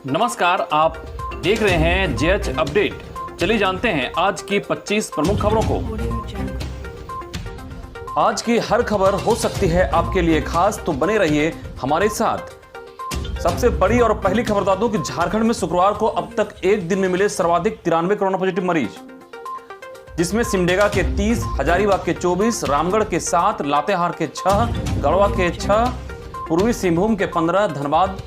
नमस्कार, आप देख रहे हैं जेएच अपडेट। चलिए जानते हैं आज की 25 प्रमुख खबरों को। आज की हर खबर हो सकती है आपके लिए खास, तो बने रहिए हमारे साथ। सबसे बड़ी और पहली खबर बता दूं कि झारखंड में शुक्रवार को अब तक एक दिन में मिले सर्वाधिक 93 कोरोना पॉजिटिव मरीज, जिसमें सिमडेगा के 30, हजारीबाग के 24, रामगढ़ के 7, लातेहार के 6, गढ़वा के 6, पूर्वी सिंहभूम के 15, धनबाद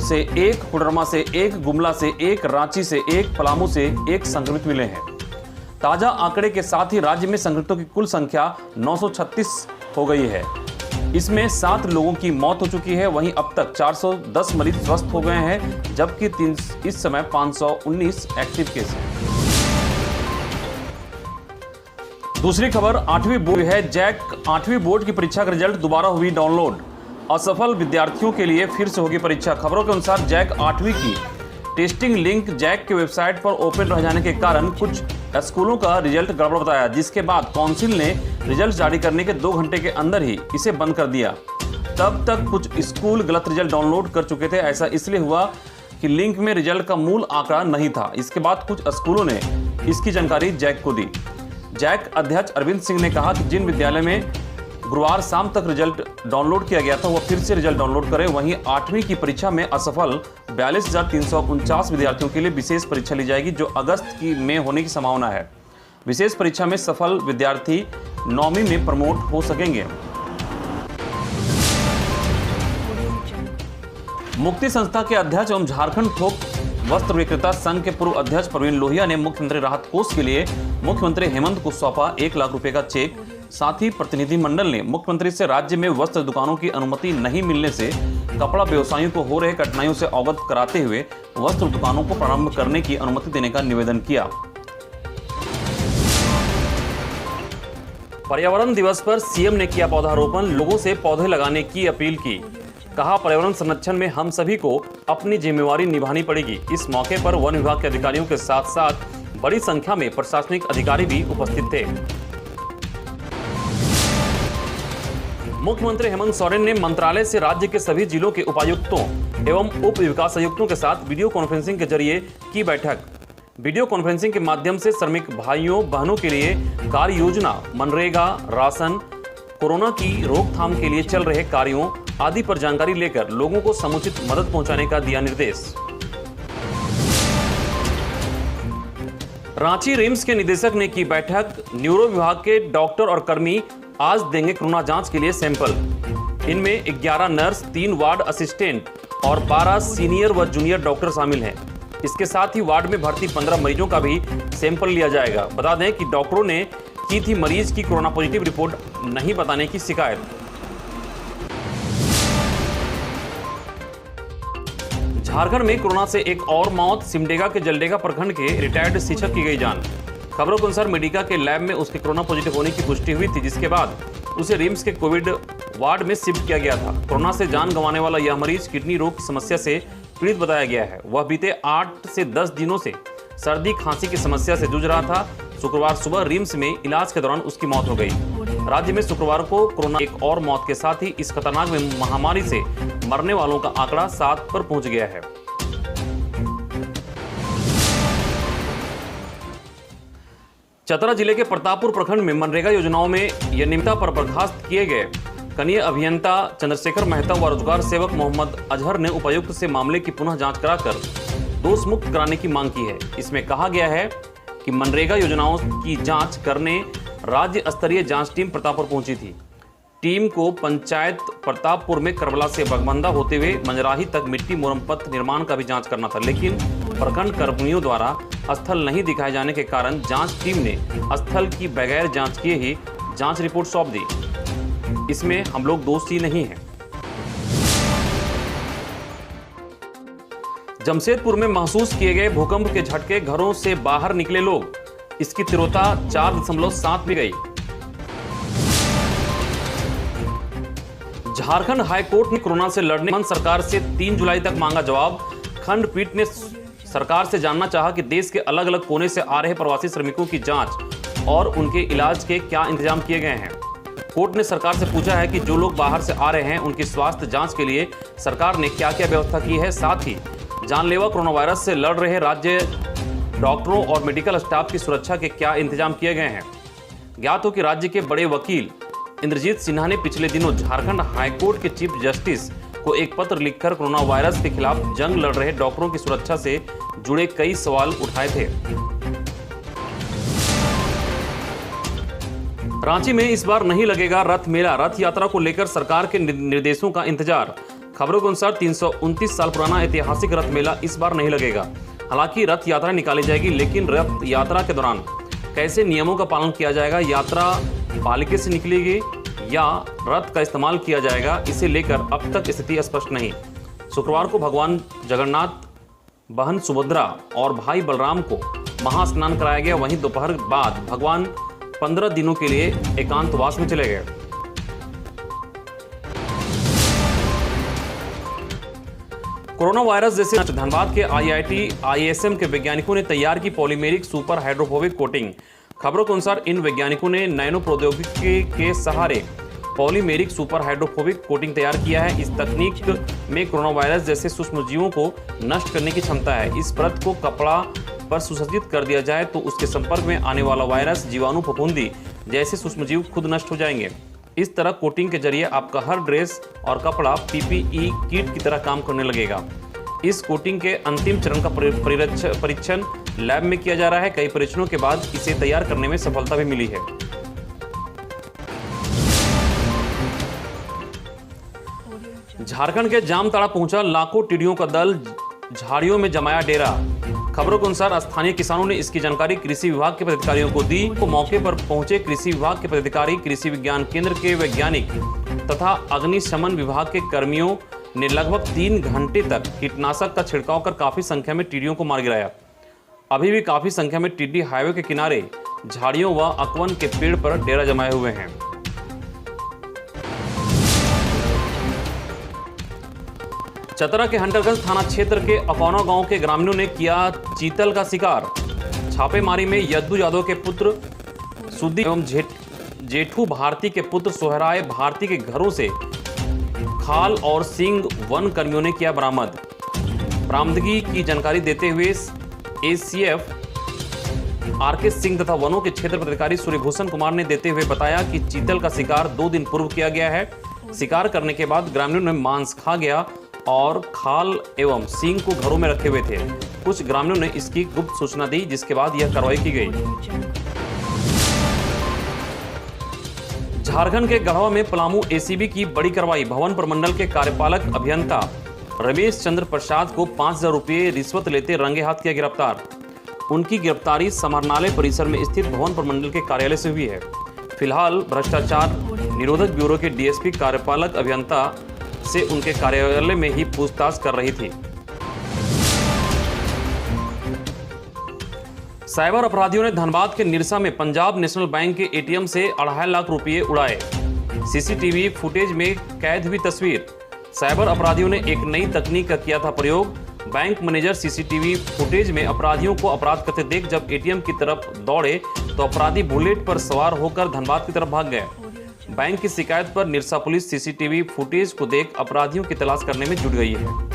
से 1, कोडरमा से 1, गुमला से 1, रांची से 1, पलामू से 1 संक्रमित मिले हैं। ताजा आंकड़े के साथ ही राज्य में संक्रमितों की कुल संख्या 936 हो गई है। इसमें 7 लोगों की मौत हो चुकी है। वहीं अब तक 410 मरीज स्वस्थ हो गए हैं, जबकि इस समय 519 एक्टिव केस हैं। दूसरी खबर 8वीं बोर्ड है। जैक 8वीं बोर्ड की परीक्षा का रिजल्ट दोबारा हुई डाउनलोड। असफल विद्यार्थियों के लिए फिर से होगी परीक्षा। खबरों के अनुसार जैक 8वीं की टेस्टिंग लिंक जैक के वेबसाइट पर ओपन रह जाने के कारण कुछ स्कूलों का रिजल्ट गड़बड़ बताया, जिसके बाद काउंसिल ने रिजल्ट जारी करने के 2 घंटे के अंदर ही इसे बंद कर दिया। तब तक कुछ स्कूल गलत रिजल्ट डाउनलोड कर चुके थे। ऐसा इसलिए हुआ कि लिंक में रिजल्ट का मूल आंकड़ा नहीं था। इसके बाद कुछ स्कूलों ने इसकी जानकारी जैक को दी। जैक अध्यक्ष अरविंद सिंह ने कहा कि जिन विद्यालय में गुरुवार शाम तक रिजल्ट डाउनलोड किया गया था, वह फिर से रिजल्ट डाउनलोड करें। वहीं 8वीं की परीक्षा में असफल 42,349 विद्यार्थियों के लिए विशेष परीक्षा ली जाएगी, जो अगस्त में होने की संभावना है। विशेष परीक्षा में सफल विद्यार्थी 9वीं में प्रमोट हो सकेंगे। मुक्ति संस्था के अध्यक्ष एवं झारखंड थोक वस्त्र विक्रेता संघ के पूर्व अध्यक्ष प्रवीण लोहिया ने मुख्यमंत्री राहत कोष के लिए मुख्यमंत्री हेमंत को सौंपा 1 लाख रुपए का चेक। साथ ही प्रतिनिधिमंडल ने मुख्यमंत्री से राज्य में वस्त्र दुकानों की अनुमति नहीं मिलने से कपड़ा व्यवसायियों को हो रहे कठिनाइयों से अवगत कराते हुए वस्त्र दुकानों को प्रारंभ करने की अनुमति देने का निवेदन किया। पर्यावरण दिवस पर सीएम ने किया पौधारोपण, लोगों से पौधे लगाने की अपील की। कहा, पर्यावरण संरक्षण में हम सभी को अपनी जिम्मेवारी निभानी पड़ेगी। इस मौके पर वन विभाग के अधिकारियों के साथ साथ बड़ी संख्या में प्रशासनिक अधिकारी भी उपस्थित थे। मुख्यमंत्री हेमंत सोरेन ने मंत्रालय से राज्य के सभी जिलों के उपायुक्तों एवं उप विकास आयुक्तों के साथ वीडियो कॉन्फ्रेंसिंग के जरिए की बैठक। वीडियो कॉन्फ्रेंसिंग के माध्यम से श्रमिक भाइयों बहनों के लिए कार्य योजना, मनरेगा, राशन, कोरोना की रोकथाम के लिए चल रहे कार्यों आदि पर जानकारी लेकर लोगों को समुचित मदद पहुंचाने का दिया निर्देश। रांची रिम्स के निदेशक ने की बैठक। न्यूरो विभाग के डॉक्टर और कर्मी आज देंगे कोरोना जांच के लिए सैंपल। इनमें 11 नर्स, 3 वार्ड असिस्टेंट और 12 सीनियर व जूनियर डॉक्टर शामिल हैं। इसके साथ ही वार्ड में भर्ती 15 मरीजों का भी सैंपल लिया जाएगा। बता दें कि डॉक्टरों ने की थी मरीज की कोरोना पॉजिटिव रिपोर्ट नहीं बताने की शिकायत। झारखंड में कोरोना से एक और मौत, सिमडेगा के जलडेगा प्रखंड के रिटायर्ड शिक्षक की गई जान। खबरों के अनुसार मेडिका के लैब में उसके कोरोना पॉजिटिव होने की पुष्टि हुई थी, जिसके बाद उसे रिम्स के कोविड वार्ड में शिफ्ट किया गया था। कोरोना से जान गंवाने वाला यह मरीज किडनी रोग की समस्या से पीड़ित बताया गया है। वह बीते 8 से 10 दिनों से सर्दी खांसी की समस्या से जूझ रहा था। शुक्रवार सुबह रिम्स में इलाज के दौरान उसकी मौत हो गई। राज्य में शुक्रवार को कोरोना एक और मौत के साथ ही इस खतरनाक महामारी से मरने वालों का आंकड़ा 7 पर पहुंच गया है। चतरा जिले के प्रतापपुर प्रखंड में मनरेगा योजनाओं में अनियमितता पर बर्खास्त किए गए कनीय अभियंता चंद्रशेखर मेहता व रोजगार सेवक मोहम्मद अजहर ने उपायुक्त से मामले की पुनः जांच कराकर दोष मुक्त कराने की मांग की है। इसमें कहा गया है कि मनरेगा योजनाओं की जांच करने राज्य स्तरीय जांच टीम प्रतापपुर पहुंची थी। टीम को पंचायत प्रतापपुर में करबला से बगबंदा होते हुए मंजराही तक मिट्टी मुरम्मत निर्माण का भी जांच करना था, लेकिन प्रखंड कर्मियों द्वारा स्थल नहीं दिखाए जाने के कारण जांच टीम ने स्थल की बगैर जांच किए ही जांच रिपोर्ट सौंप दी। इसमें हम लोग दोषी नहीं हैं। जमशेदपुर में महसूस किए गए भूकंप के झटके, घरों से बाहर निकले लोग। इसकी तीव्रता 4.7 में गई। झारखंड हाईकोर्ट ने कोरोना से लड़ने सरकार से 3 जुलाई तक मांगा जवाब। खंडपीठ ने सरकार से जानना चाहा कि देश के अलग अलग कोने से आ रहे प्रवासी श्रमिकों की जांच और उनके इलाज के क्या इंतजाम किए गए हैं। कोर्ट ने सरकार से पूछा है कि जो लोग बाहर से आ रहे हैं उनकी स्वास्थ्य जांच के लिए सरकार ने क्या क्या व्यवस्था की है। साथ ही जानलेवा कोरोना वायरस से लड़ रहे राज्य डॉक्टरों और मेडिकल स्टाफ की सुरक्षा के क्या इंतजाम किए गए हैं। ज्ञात हो कि राज्य के बड़े वकील इंद्रजीत सिन्हा ने पिछले दिनों झारखंड हाईकोर्ट के चीफ जस्टिस को एक पत्र लिखकर कोरोना वायरस के खिलाफ जंग लड़ रहे डॉक्टरों की सुरक्षा से जुड़े कई सवाल उठाए थे। रांची में इस बार नहीं लगेगा रथ मेला। रथ यात्रा को लेकर सरकार के निर्देशों का इंतजार। खबरों के अनुसार 329 साल पुराना ऐतिहासिक रथ मेला इस बार नहीं लगेगा। हालांकि रथ यात्रा निकाली जाएगी, लेकिन रथ यात्रा के दौरान कैसे नियमों का पालन किया जाएगा, यात्रा पालिका से निकलेगी या रथ का इस्तेमाल किया जाएगा, इसे लेकर अब तक स्थिति स्पष्ट नहीं। शुक्रवार को भगवान जगन्नाथ, बहन सुभद्रा और भाई बलराम को महास्नान कराया गया। वहीं दोपहर बाद भगवान 15 दिनों के लिए एकांतवास में चले गए। कोरोना वायरस जैसे धनबाद के आईआईटी आईएसएम के वैज्ञानिकों ने तैयार की पॉलीमेरिक सुपर हाइड्रोफोबिक कोटिंग। खबरों के अनुसार इन वैज्ञानिकों ने नैनो प्रौद्योगिकी के सहारे पॉलीमेरिक सुपर हाइड्रोफोबिक कोटिंग तैयार किया है। इस तकनीक में कोरोना वायरस जैसे सूक्ष्मजीवों को नष्ट करने की क्षमता है। इस परत को कपड़ा पर सुसज्जित कर दिया जाए तो उसके संपर्क में आने वाला वायरस, जीवाणु, फफूंदी जैसे सूक्ष्मजीव खुद नष्ट हो जाएंगे। इस तरह कोटिंग के जरिए आपका हर ड्रेस और कपड़ा पीपीई किट की तरह काम करने लगेगा। इस कोटिंग के अंतिम चरण का परीक्षण लैब में किया जा रहा है। कई परीक्षणों के बाद इसे तैयार करने में सफलता भी मिली है। झारखंड के जामताड़ा पहुंचा लाखों टिड्डियों का दल, झाड़ियों में जमाया डेरा। खबरों के अनुसार स्थानीय किसानों ने इसकी जानकारी कृषि विभाग के पदाधिकारियों को दी। तो मौके पर पहुंचे कृषि विभाग के पदाधिकारी, कृषि विज्ञान केंद्र के वैज्ञानिक तथा अग्निशमन विभाग के कर्मियों ने लगभग 3 घंटे तक कीटनाशक का छिड़काव कर काफी संख्या में टिड्डियों को मार गिराया। अभी भी काफी संख्या में टिड्डी हाईवे के किनारे, झाड़ियों व अकवन के पेड़ पर डेरा जमाए हुए हैं। चतरा के हंटरगंज थाना क्षेत्र के अकौना गांव के ग्रामीणों ने किया चीतल का शिकार। छापेमारी में यद्दू यादव के पुत्र सुदीप एवं जेठू भारती के पुत्र सोहराय भारती के घरों से खाल और सींग वन कर्मियों ने किया बरामद। बरामदगी की जानकारी देते हुए एसीएफ आरके सिंह तथा वनों के क्षेत्र पदाधिकारी सूर्यभूषण कुमार ने देते हुए बताया कि चीतल का शिकार 2 दिन पूर्व किया गया है। शिकार करने के बाद ग्रामीणों ने मांस खा गया और खाल एवं सींग को घरों में रखे हुए थे। कुछ ग्रामीणों ने इसकी गुप्त सूचना दी, जिसके बाद यह कार्रवाई की गई। झारखंड के गढ़वा में पलामू एसीबी की बड़ी कार्रवाई। भवन प्रमंडल के कार्यपालक अभियंता रमेश चंद्र प्रसाद को 5000 रुपये रिश्वत लेते रंगे हाथ किया गिरफ्तार। उनकी गिरफ्तारी समाहरणालय परिसर में स्थित भवन प्रमंडल के कार्यालय से हुई है। फिलहाल भ्रष्टाचार निरोधक ब्यूरो के डीएसपी कार्यपालक अभियंता से उनके कार्यालय में ही पूछताछ कर रही थी। साइबर अपराधियों ने धनबाद के निरसा में पंजाब नेशनल बैंक के एटीएम से 2.5 लाख रुपए उड़ाए। सीसीटीवी फुटेज में कैद हुई तस्वीर। साइबर अपराधियों ने एक नई तकनीक का किया था प्रयोग। बैंक मैनेजर सीसीटीवी फुटेज में अपराधियों को अपराध करते देख जब एटीएम की तरफ दौड़े तो अपराधी बुलेट पर सवार होकर धनबाद की तरफ भाग गए। बैंक की शिकायत पर निरसा पुलिस सीसीटीवी फुटेज को देख अपराधियों की तलाश करने में जुट गई है।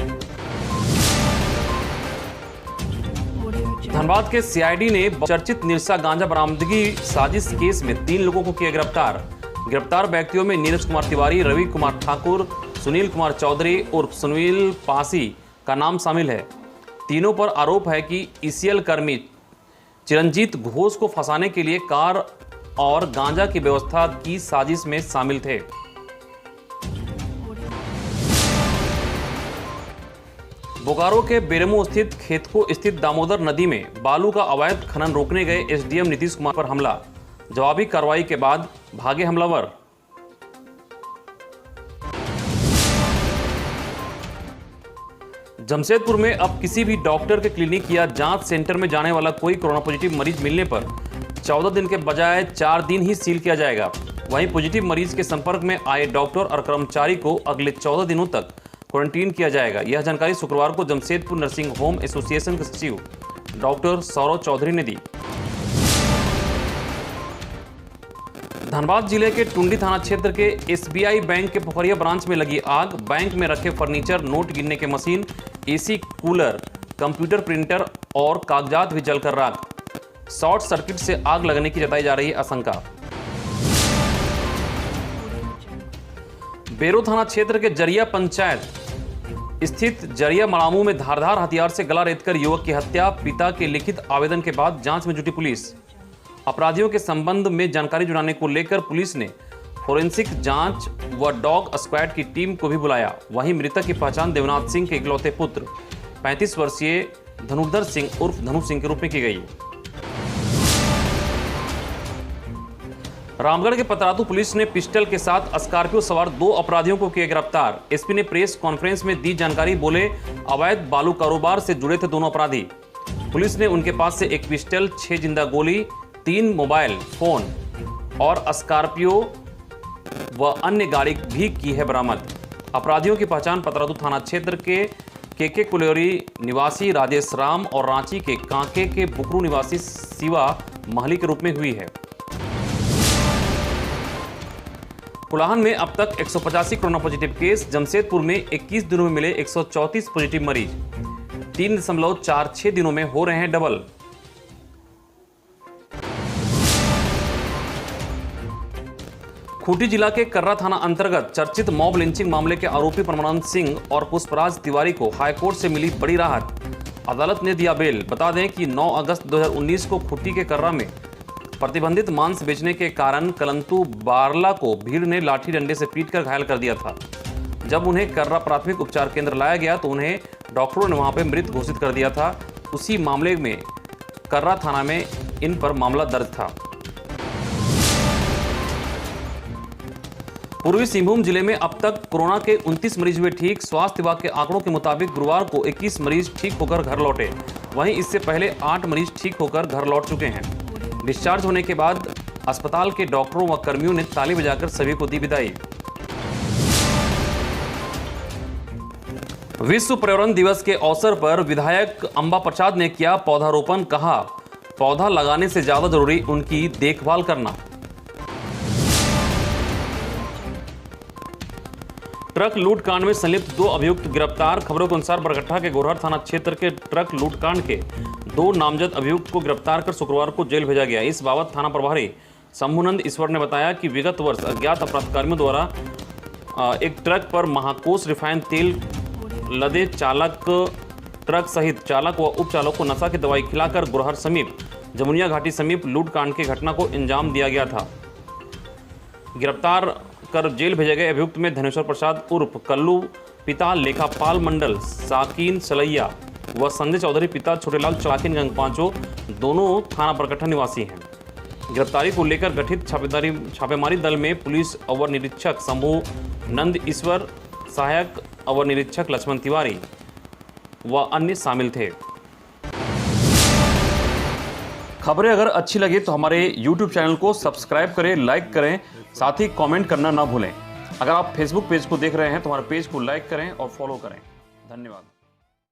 धनबाद के सीआईडी ने चर्चित निरसा गांजा बरामदगी साजिश केस में 3 लोगों को किया गिरफ्तार। गिरफ्तार व्यक्तियों में नीरज कुमार तिवारी, रवि कुमार ठाकुर, सुनील कुमार चौधरी उर्फ सुनील पासी का नाम शामिल है। तीनों पर आरोप है कि ईसीएल कर्मी चिरंजीत घोष को फंसाने के लिए कार और गांजा की व्यवस्था की साजिश में शामिल थे। बोकारो के बेरमो स्थित खेतको स्थित दामोदर नदी में बालू का अवैध खनन रोकने गए एसडीएम नीतीश कुमार पर हमला। जवाबी कार्रवाई के बाद भागे हमलावर। जमशेदपुर में अब किसी भी डॉक्टर के क्लिनिक या जांच सेंटर में जाने वाला कोई कोरोना पॉजिटिव मरीज मिलने पर 14 दिन के बजाय 4 दिन ही सील किया जाएगा। वहीं पॉजिटिव मरीज के संपर्क में आए डॉक्टर और कर्मचारी को अगले 14 दिनों तक क्वारंटीन किया जाएगा। यह जानकारी शुक्रवार को जमशेदपुर नर्सिंग होम एसोसिएशन के सचिव डॉक्टर सौरव चौधरी ने दी। धनबाद जिले के टुंडी थाना क्षेत्र के एसबीआई बैंक के पोखरिया ब्रांच में लगी आग। बैंक में रखे फर्नीचर, नोट गिनने के machine, AC cooler, computer, printer और कागजात भी जलकर राख। शॉर्ट सर्किट से आग लगने की जताई जा रही है आशंका। बेरो थाना क्षेत्र के जरिया पंचायत स्थित जरिया मड़ामू में धारदार हथियार से गला रेतकर युवक की हत्या, पिता के लिखित आवेदन के बाद जांच में जुटी पुलिस। अपराधियों के संबंध में जानकारी जुटाने को लेकर पुलिस ने फोरेंसिक जांच व डॉग स्क्वाड की टीम को भी बुलाया। वहीं मृतक की पहचान देवनाथ सिंह के इकलौते पुत्र 35 वर्षीय धनुर्धर सिंह उर्फ धनु सिंह के रूप में की गई। रामगढ़ के पतरातू पुलिस ने पिस्टल के साथ स्कॉर्पियो सवार 2 अपराधियों को किया गिरफ्तार। एसपी ने प्रेस कॉन्फ्रेंस में दी जानकारी, बोले अवैध बालू कारोबार से जुड़े थे दोनों अपराधी। पुलिस ने उनके पास से एक पिस्टल, 6 जिंदा गोली, 3 मोबाइल फोन और स्कॉर्पियो व अन्य गाड़ी भी की है बरामद। अपराधियों की पहचान पतरातू थाना क्षेत्र के कुलेरी निवासी राजेश राम और रांची के कांके के बुकरू निवासी शिवा महली के रूप में हुई है। कुलाहन में अब तक 185 कोरोना पॉजिटिव केस। जमशेदपुर में 21 दिनों में मिले 134 पॉजिटिव मरीज। 3.46 दिनों में हो रहे हैं डबल। खूंटी जिला के कर्रा थाना अंतर्गत चर्चित मॉब लिंचिंग मामले के आरोपी परमानंद सिंह और पुष्पराज तिवारी को हाईकोर्ट से मिली बड़ी राहत। अदालत ने दिया बेल। बता दें कि 9 अगस्त 2019 को खूंटी के कर्रा में प्रतिबंधित मांस बेचने के कारण कलंतु बारला को भीड़ ने लाठी डंडे से पीटकर घायल कर दिया था। जब उन्हें कर्रा प्राथमिक उपचार केंद्र लाया गया तो उन्हें डॉक्टरों ने वहां पर मृत घोषित कर दिया था। उसी मामले में कर्रा थाना में इन पर मामला दर्ज था। पूर्वी सिंहभूम जिले में अब तक कोरोना के 29 मरीज हुए ठीक। स्वास्थ्य विभाग के आंकड़ों के मुताबिक गुरुवार को 21 मरीज ठीक होकर घर लौटे। वहीं इससे पहले 8 मरीज ठीक होकर घर लौट चुके हैं। डिस्चार्ज होने के बाद अस्पताल के डॉक्टरों व कर्मियों ने ताली बजाकर सभी को दी विदाई। विश्व पर्यावरण दिवस के अवसर पर विधायक अंबा प्रसाद ने किया पौधारोपण। कहा, पौधा लगाने से ज्यादा जरूरी उनकी देखभाल करना। ट्रक लूटकांड में संलिप्त 2 अभियुक्त गिरफ्तार। खबरों के अनुसार बरगट्ठा के गोरहर थाना क्षेत्र के ट्रक लूटकांड के 2 नामजद अभियुक्त को गिरफ्तार कर शुक्रवार को जेल भेजा गया। इस बाबत थाना प्रभारी शंभुनंद ईश्वर ने बताया कि विगत वर्ष अज्ञात अपराधकारियों द्वारा एक ट्रक पर महाकोष रिफाइंड तेल लदे चालक ट्रक सहित चालक व उपचालक को नशा की दवाई खिलाकर गोरहर समीप जमुनिया घाटी समीप लूटकांड की घटना को अंजाम दिया गया था। गिरफ्तार कर जेल भेजे गए अभियुक्त में धनेश्वर प्रसाद उर्फ कल्लू पिता लेखापाल मंडल साकिन सलैया व संजय चौधरी पिता छोटेलाल चौकिन गंग पांचों दोनों थाना बरगट्ठा निवासी हैं। गिरफ्तारी को लेकर गठित छापेमारी दल में पुलिस अवर निरीक्षक शंभू नंद ईश्वर, सहायक अवर निरीक्षक लक्ष्मण तिवारी व अन्य शामिल थे। खबरें अगर अच्छी लगी तो हमारे YouTube चैनल को सब्सक्राइब करें, लाइक करें, साथ ही कमेंट करना ना भूलें। अगर आप फेसबुक पेज को देख रहे हैं तो हमारे पेज को लाइक करें और फॉलो करें। धन्यवाद।